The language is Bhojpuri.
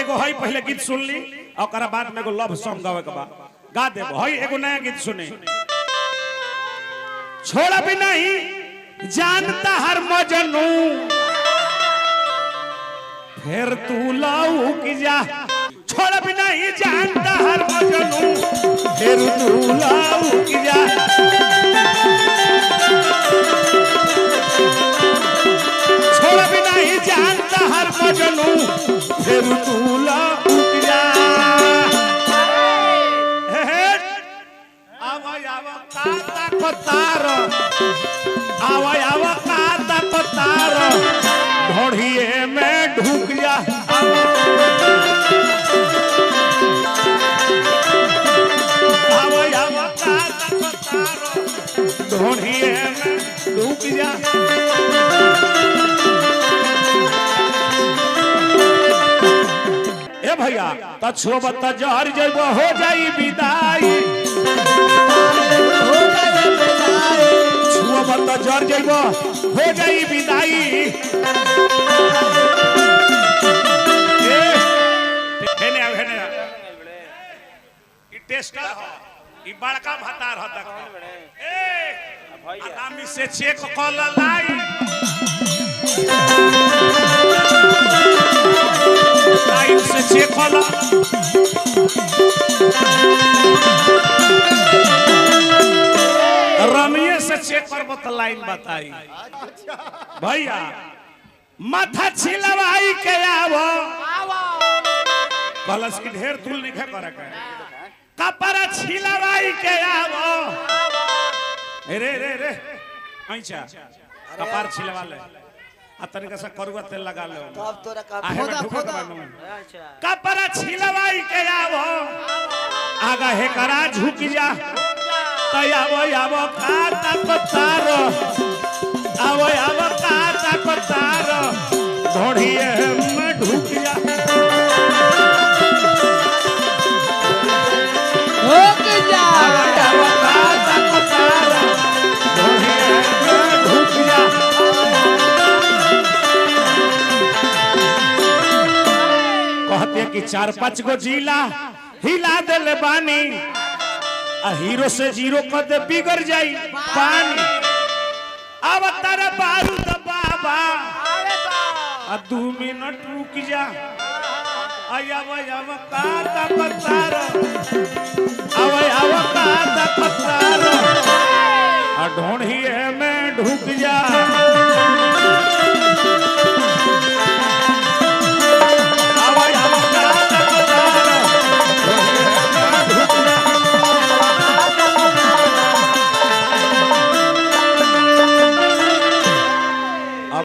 एगो हई पहले गीत सुन ली और बाद में एगो लव सॉन्ग गावे के बा गा देबो। हई एगो नया गीत सुने। छोड़ा भी नहीं जानता हर मजनू फिर तू लाऊ की जा। छोड़ा भी नहीं जानता हर मजनू फिर तू लाऊ की जा। छोड़ा भी नहीं जानता हर मजनू फिर तू लाऊ की जा। काता को तार आवा आवा काता को तार ढोढ़िए में ढूक जा। आवा आवा काता को तार ढोढ़िए में ढूक जा। ए भैया तछो बता जहर जइबो हो जाई विदाई। छुआ बता जहर जइबो हो जाई विदाई। हेने ई टेस्टर हो ई बड़का भतार हो तक ए आरामी से चेक कॉल लाई। लाइन से चेक कॉल रमिए से चेक करबो तो लाइन बताई। भैया माथा छिलवाई के आवो कलश की ढेर तुल लिखे करे के कपड़ा छिलवाई के आवो। रे रे रे ऐसा कपार छिलवा ले आ तरीका से करुआ तेल लगा ले तब तोरा कपड़ा छिलवाई के आवो। आगा हे करा झुक जा आवो आवो काता को तारो आवो आवो काता को तारो ढोढ़िए में ढुक जा। ढुक जा आवो काता को तारो ढोढ़िए में ढुक जा। कहते कि 4-5 गो जिला हिला देले बानी आ हीरो से जीरो कर दे बिगड़ जाई पानी। अब तारा बारूद बाबा आ 2 मिनट रुक जा। आया वया काता पतार आवया काता पतार आ ढोढ़िए में ढुक जा।